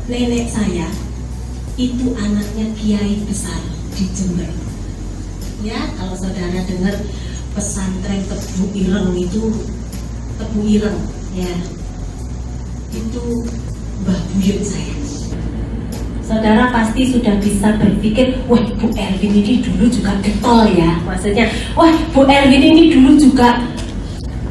Nenek saya itu anaknya kiai besar di Jember. Ya, kalau saudara dengar pesantren Tebu Ireng itu, Tebu Ireng, ya, itu Mbah Buyut saya. Saudara pasti sudah bisa berpikir, wah Bu Erwin ini dulu juga getol ya, maksudnya, wah Bu Erwin ini dulu juga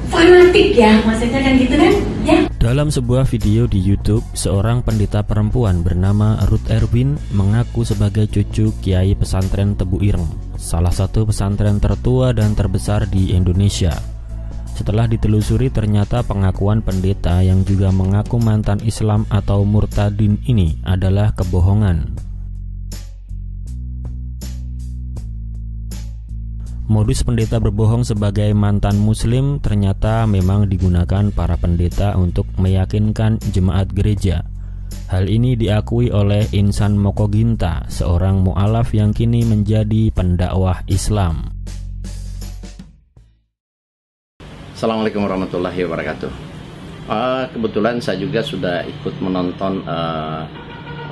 fanatik ya, maksudnya kan gitu kan, ya. Dalam sebuah video di YouTube, seorang pendeta perempuan bernama Ruth Erwin mengaku sebagai cucu Kiai Pesantren Tebu Ireng, salah satu pesantren tertua dan terbesar di Indonesia. Setelah ditelusuri, ternyata pengakuan pendeta yang juga mengaku mantan Islam atau murtadin ini adalah kebohongan. Modus pendeta berbohong sebagai mantan muslim ternyata memang digunakan para pendeta untuk meyakinkan jemaat gereja. Hal ini diakui oleh Insan Mokoginta, seorang mu'alaf yang kini menjadi pendakwah Islam. Assalamualaikum warahmatullahi wabarakatuh. Kebetulan saya juga sudah ikut menonton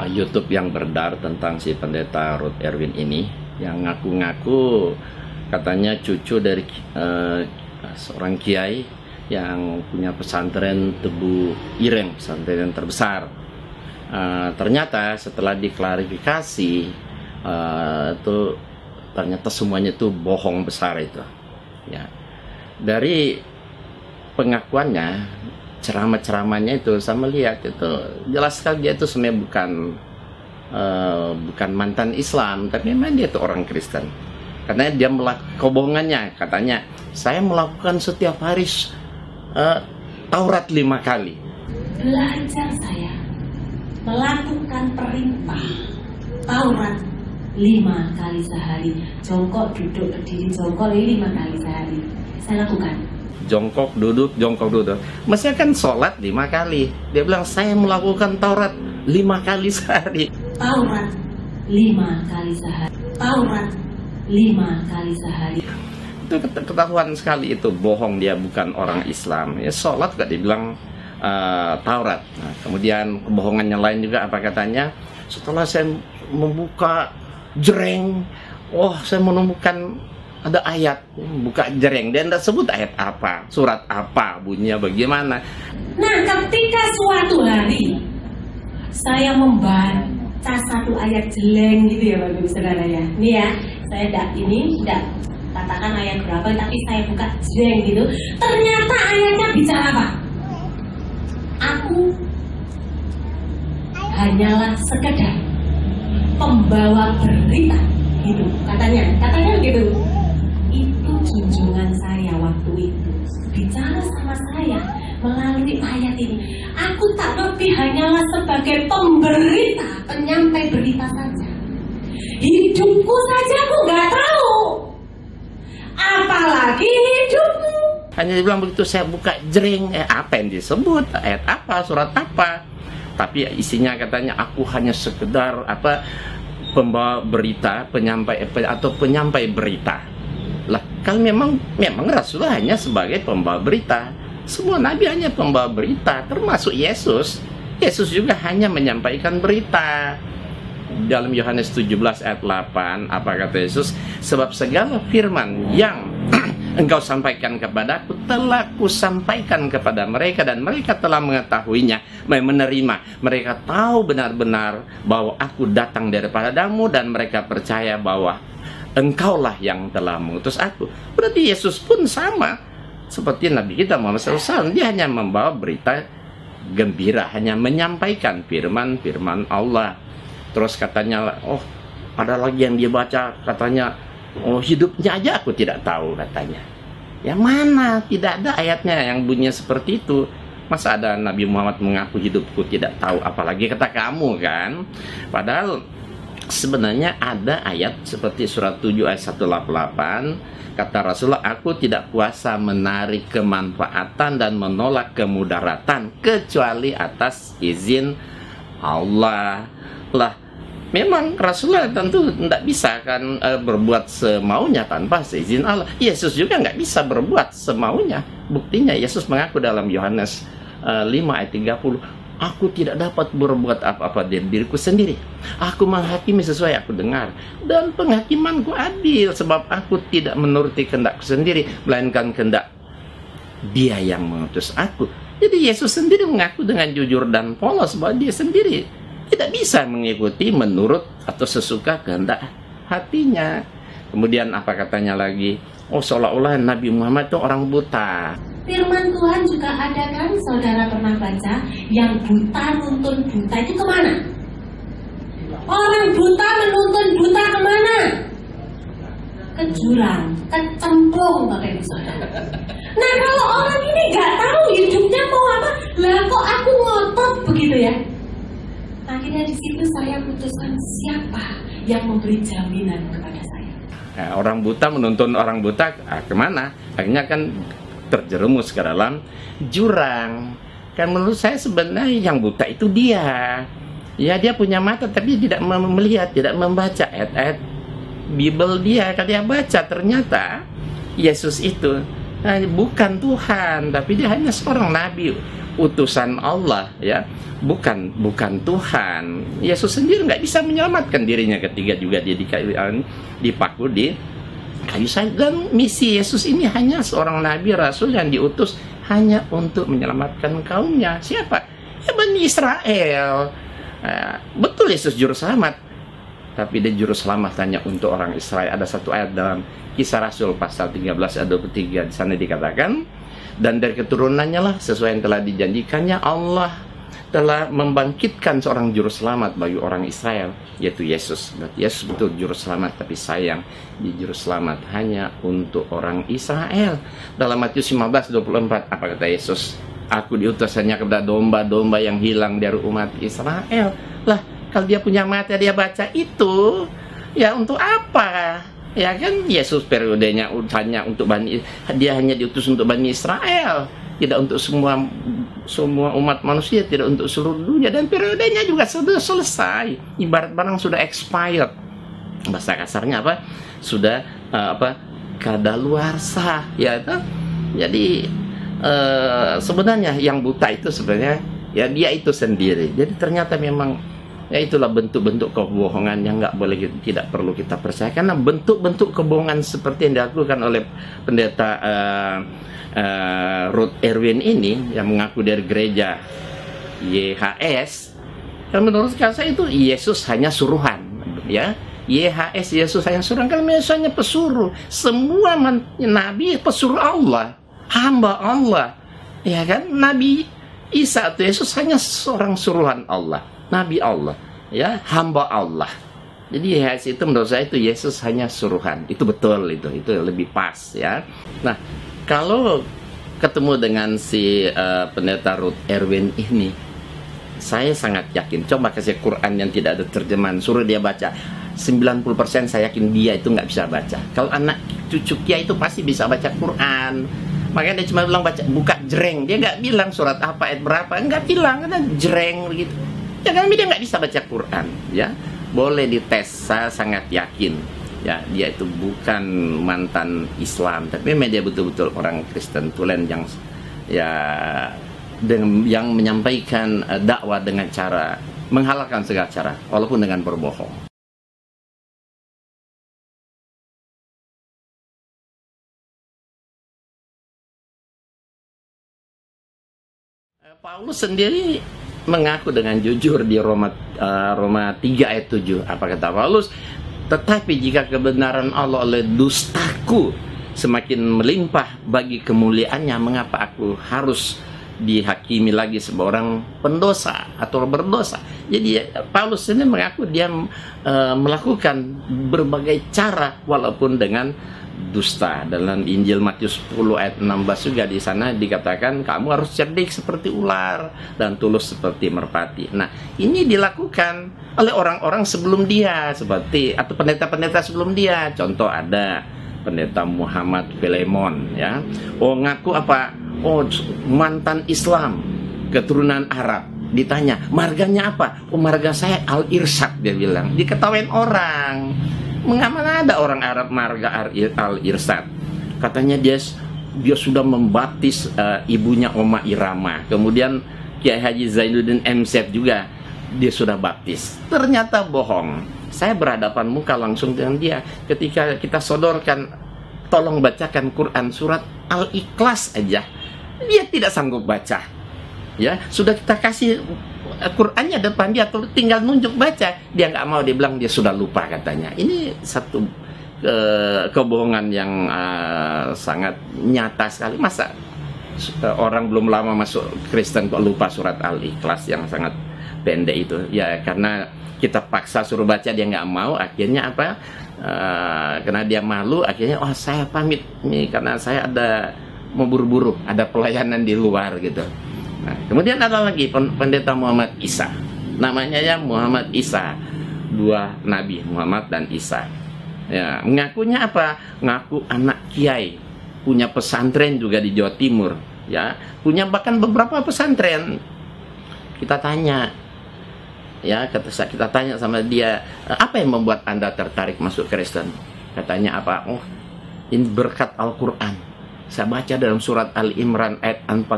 YouTube yang beredar tentang si pendeta Ruth Erwin ini, yang ngaku-ngaku katanya cucu dari seorang kiai yang punya pesantren Tebu Ireng, pesantren yang terbesar. Ternyata setelah diklarifikasi itu ternyata semuanya itu bohong besar itu. Ya. Dari pengakuannya, ceramah-ceramahnya itu saya melihat itu jelas sekali dia itu sebenarnya bukan mantan Islam, tapi memang dia itu orang Kristen. Katanya dia melakukan kebohongannya, katanya saya melakukan setiap hari Taurat 5 kali. Belajar saya melakukan perintah Taurat 5 kali sehari. Jongkok, duduk, berdiri, jongkok 5 kali sehari. Saya lakukan. Jongkok, duduk, jongkok, duduk. Mestinya kan sholat 5 kali. Dia bilang saya melakukan Taurat 5 kali sehari. Taurat 5 kali sehari. Taurat 5 kali sehari. Itu ketahuan sekali itu bohong, dia bukan orang Islam. Ya sholat gak dibilang Taurat. Nah, kemudian kebohongannya lain juga apa katanya? Setelah saya membuka jereng, saya menemukan ada ayat, buka jereng, dan tidak sebut ayat apa, surat apa, bunyinya bagaimana. Nah, ketika suatu hari saya membaca satu ayat jeleng gitu ya Bapak Ibu Saudara ya. Ini ya, saya tidak katakan ayat berapa, tapi saya buka jeleng gitu. Ternyata ayatnya bicara apa? Aku hanyalah sekedar pembawa berita gitu, katanya gitu. Itu junjungan saya waktu itu bicara sama saya melalui ayat ini. Aku tak lebih hanyalah sebagai pemberita, penyampai berita saja. Hidupku saja aku nggak tahu, apalagi hidupmu. Hanya dibilang begitu, saya buka jering, apa yang disebut, ayat apa, surat apa. Tapi isinya katanya aku hanya sekedar pembawa berita, penyampai berita. Lah, kalau memang Rasulullah hanya sebagai pembawa berita. Semua nabi hanya pembawa berita, termasuk Yesus. Yesus juga hanya menyampaikan berita. Dalam Yohanes 17 ayat 8, apa kata Yesus? Sebab segala firman yang engkau sampaikan kepadaku telah kusampaikan kepada mereka, dan mereka telah mengetahuinya, menerima. Mereka tahu benar-benar bahwa aku datang daripadamu, dan mereka percaya bahwa engkaulah yang telah mengutus aku. Berarti Yesus pun sama seperti Nabi kita Muhammad SAW. Dia hanya membawa berita gembira, hanya menyampaikan firman Allah. Terus katanya, ada lagi yang dia baca, katanya, hidupnya aja aku tidak tahu, katanya. Ya mana, tidak ada ayatnya yang bunyinya seperti itu. Masa ada Nabi Muhammad mengaku hidupku tidak tahu, apalagi kata kamu kan. Padahal sebenarnya ada ayat seperti surat 7 ayat 188, kata Rasulullah, aku tidak kuasa menarik kemanfaatan dan menolak kemudaratan kecuali atas izin Allah. Lah, memang Rasulullah tentu tidak bisa kan berbuat semaunya tanpa seizin Allah. Yesus juga nggak bisa berbuat semaunya. Buktinya Yesus mengaku dalam Yohanes 5 ayat 30, aku tidak dapat berbuat apa-apa dari diriku sendiri. Aku menghakimi sesuai aku dengar, dan penghakimanku adil, sebab aku tidak menuruti kehendakku sendiri, melainkan kehendak Dia yang mengutus aku. Jadi Yesus sendiri mengaku dengan jujur dan polos bahwa dia sendiri tidak bisa mengikuti menurut atau sesuka kehendak hatinya. Kemudian apa katanya lagi? Oh, seolah-olah Nabi Muhammad itu orang buta. Firman Tuhan juga ada kan, saudara pernah baca, yang buta nuntun buta itu kemana? Orang buta menuntun buta kemana? Ke jurang, ke cemplung, Bapak Ibu Saudara. Nah, kalau orang ini nggak tahu hidupnya mau apa, lah kok aku ngotot begitu ya? Akhirnya di situ saya putuskan siapa yang memberi jaminan kepada saya. Nah, orang buta menuntun orang buta kemana? Akhirnya kan terjerumus ke dalam jurang. Kan menurut saya sebenarnya yang buta itu dia. Ya, dia punya mata tapi tidak melihat, tidak membaca ayat-ayat Bible dia. Kalau dia baca ternyata Yesus itu bukan Tuhan, tapi dia hanya seorang nabi, utusan Allah, ya, bukan Tuhan. Yesus sendiri nggak bisa menyelamatkan dirinya ketika juga dia dipaku di kayu salib. Dan misi Yesus ini hanya seorang nabi rasul yang diutus hanya untuk menyelamatkan kaumnya. Siapa? Ya, Bani Israel. Betul Yesus juru selamat, tapi dia juru selamat hanya untuk orang Israel. Ada satu ayat dalam Kisah Rasul pasal 13 ayat 23, di sana dikatakan, dan dari keturunannya lah sesuai yang telah dijanjikannya, Allah telah membangkitkan seorang juru selamat bagi orang Israel, yaitu Yesus. Berarti Yesus betul juru selamat, tapi sayang di juru selamat hanya untuk orang Israel. Dalam Matius 15:24 apa kata Yesus? Aku diutus hanya kepada domba-domba yang hilang dari umat Israel. Lah, kalau dia punya mata dia baca itu, ya untuk apa? Ya kan, Yesus periodenya hanya untuk dia hanya diutus untuk Bani Israel, tidak untuk semua umat manusia, tidak untuk seluruh dunia, dan periodenya juga sudah selesai. Ibarat barang sudah expired. Bahasa kasarnya apa? Sudah kadaluarsa, ya kan? Jadi sebenarnya yang buta itu sebenarnya ya dia itu sendiri. Jadi ternyata memang ya itulah bentuk-bentuk kebohongan yang tidak perlu kita percaya, karena bentuk-bentuk kebohongan seperti yang dilakukan oleh pendeta Ruth Erwin ini yang mengaku dari gereja YHS, yang menurut saya itu Yesus hanya suruhan, ya. YHS, Yesus hanya suruhan, kan misalnya pesuruh. Semua nabi pesuruh Allah, hamba Allah, ya kan. Nabi Isa atau Yesus hanya seorang suruhan Allah, nabi Allah, ya, hamba Allah. Jadi YHS itu menurut saya itu Yesus hanya suruhan. Itu betul, itu lebih pas, ya. Nah, kalau ketemu dengan si pendeta Ruth Erwin ini, saya sangat yakin. Coba kasih Quran yang tidak ada terjemahan, suruh dia baca, 90% saya yakin dia itu nggak bisa baca. Kalau anak cucu Kiai itu pasti bisa baca Quran. Makanya dia cuma bilang buka jreng. Dia nggak bilang surat apa, ayat berapa. Nggak bilang, karena jreng begitu. Ya kan dia nggak bisa baca Quran. Ya, boleh dites, saya sangat yakin. Ya, dia itu bukan mantan Islam, tapi memang dia betul-betul orang Kristen tulen yang yang menyampaikan dakwah dengan cara menghalalkan segala cara, walaupun dengan berbohong. Paulus sendiri mengaku dengan jujur di Roma 3 ayat 7. Apa kata Paulus? Tetapi jika kebenaran Allah oleh dustaku semakin melimpah bagi kemuliaannya, mengapa aku harus dihakimi lagi seorang pendosa atau berdosa? Jadi Paulus ini mengaku dia melakukan berbagai cara walaupun dengan dusta. Dalam Injil Matius 10 ayat 16 juga di sana dikatakan kamu harus cerdik seperti ular dan tulus seperti merpati. Nah, ini dilakukan oleh orang-orang sebelum dia, seperti atau pendeta-pendeta sebelum dia. Contoh ada pendeta Muhammad Filemon, ya. Oh, ngaku apa? Oh, mantan Islam, keturunan Arab. Ditanya, marganya apa? Oh, marga saya Al-Irsyad, dia bilang. Diketawain orang. Mana ada orang Arab marga Al-Irsyad? Katanya dia sudah membaptis ibunya Oma Irama. Kemudian Kiai Haji Zainuddin M.Syed juga dia sudah baptis. Ternyata bohong. Saya berhadapan muka langsung dengan dia. Ketika kita sodorkan, tolong bacakan Quran surat Al-Ikhlas aja, dia tidak sanggup baca. Ya, sudah kita kasih Qurannya depan dia, tinggal nunjuk baca, dia nggak mau, dia bilang dia sudah lupa katanya. Ini satu kebohongan yang sangat nyata sekali. Masa orang belum lama masuk Kristen kok lupa surat Al-Ikhlas yang sangat pendek itu? Ya karena kita paksa suruh baca, dia nggak mau. Akhirnya apa? Karena dia malu, akhirnya oh saya pamit nih karena saya ada mau buru-buru, ada pelayanan di luar gitu. Nah, kemudian ada lagi pendeta Muhammad Isa, namanya ya Muhammad Isa, dua nabi Muhammad dan Isa. Ya, mengakunya apa? Ngaku anak kiai, punya pesantren juga di Jawa Timur, ya, punya bahkan beberapa pesantren. Kita tanya, ya, kita tanya sama dia, apa yang membuat Anda tertarik masuk Kristen? Katanya apa? Oh, ini berkat Al-Quran. Saya baca dalam surat Al-Imran ayat 45,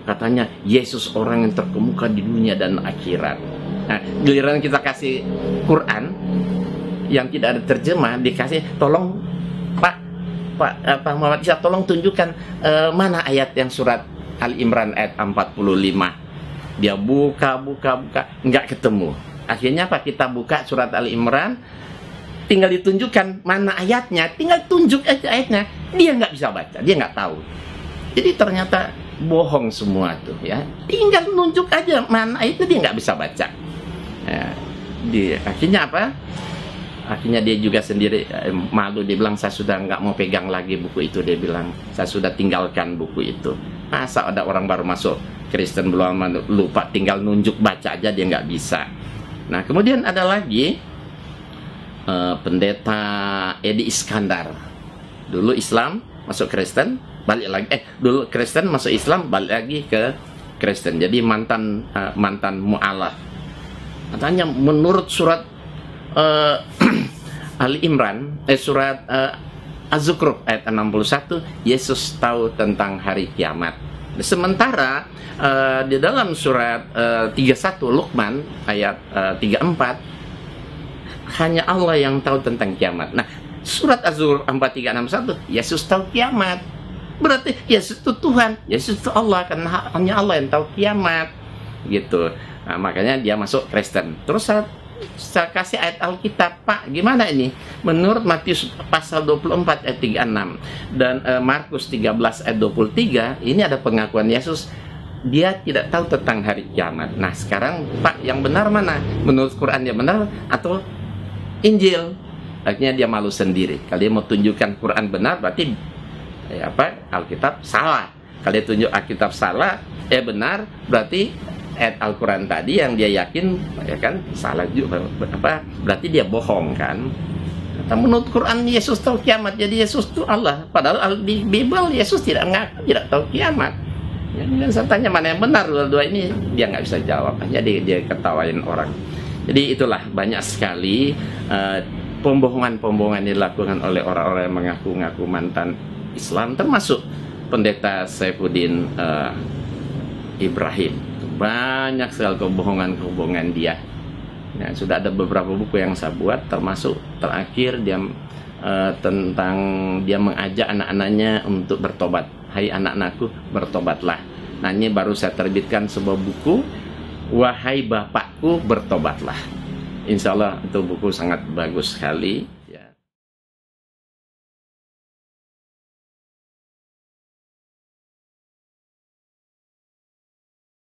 katanya Yesus orang yang terkemuka di dunia dan akhirat. Nah, giliran kita kasih Quran yang tidak ada terjemah, dikasih, tolong Pak Muhammad Isa, tolong tunjukkan mana ayat yang surat Al-Imran ayat 45. Dia buka, nggak ketemu. Akhirnya apa? Kita buka surat Al-Imran, tinggal ditunjukkan mana ayatnya, tinggal tunjuk aja ayatnya, dia nggak bisa baca, dia nggak tahu. Jadi ternyata bohong semua tuh, ya. Tinggal nunjuk aja mana ayatnya, dia nggak bisa baca. Ya, akhirnya apa? Akhirnya dia juga sendiri malu, dia bilang saya sudah nggak mau pegang lagi buku itu, dia bilang saya sudah tinggalkan buku itu. Masa ada orang baru masuk Kristen belum lupa, tinggal nunjuk baca aja dia nggak bisa. Nah kemudian ada lagi pendeta Edi Iskandar, dulu Islam masuk Kristen, balik lagi dulu Kristen masuk Islam, balik lagi ke Kristen, jadi mantan mu'alaf. Katanya menurut surat Ali Imran, surat Az-Zukhruf ayat 61, Yesus tahu tentang hari kiamat. Sementara di dalam surat 31 Luqman ayat 34, hanya Allah yang tahu tentang kiamat. Nah, surat Az-Zukhruf 4361, Yesus tahu kiamat. Berarti Yesus itu Tuhan, Yesus itu Allah, karena hanya Allah yang tahu kiamat. Gitu. Nah, makanya dia masuk Kristen. Terus saya kasih ayat Alkitab, Pak, gimana ini? Menurut Matius pasal 24 ayat 36 dan Markus 13 ayat 23, ini ada pengakuan Yesus, dia tidak tahu tentang hari kiamat. Nah, sekarang Pak, yang benar mana? Menurut Quran dia benar atau Injil? Akhirnya dia malu sendiri. Kalau dia mau tunjukkan Quran benar, berarti Alkitab salah. Kalau dia tunjuk Alkitab salah, benar, berarti ayat Al-Quran tadi yang dia yakin ya kan salah juga, berarti dia bohong kan. Menurut Quran Yesus tahu kiamat, jadi Yesus itu Allah, padahal di Bible Yesus tidak tahu kiamat. Dan saya tanya mana yang benar, dua-dua ini dia nggak bisa jawab, jadi dia ketawain orang. Jadi itulah banyak sekali pembohongan-pembohongan yang dilakukan oleh orang-orang yang mengaku-ngaku mantan Islam, termasuk pendeta Saifuddin Ibrahim. Banyak sekali kebohongan-kebohongan dia. Ya, sudah ada beberapa buku yang saya buat, termasuk terakhir dia tentang dia mengajak anak-anaknya untuk bertobat. Hai anak-anakku, bertobatlah. Nah, ini baru saya terbitkan sebuah buku, Wahai Bapakku, bertobatlah. Insya Allah itu buku sangat bagus sekali.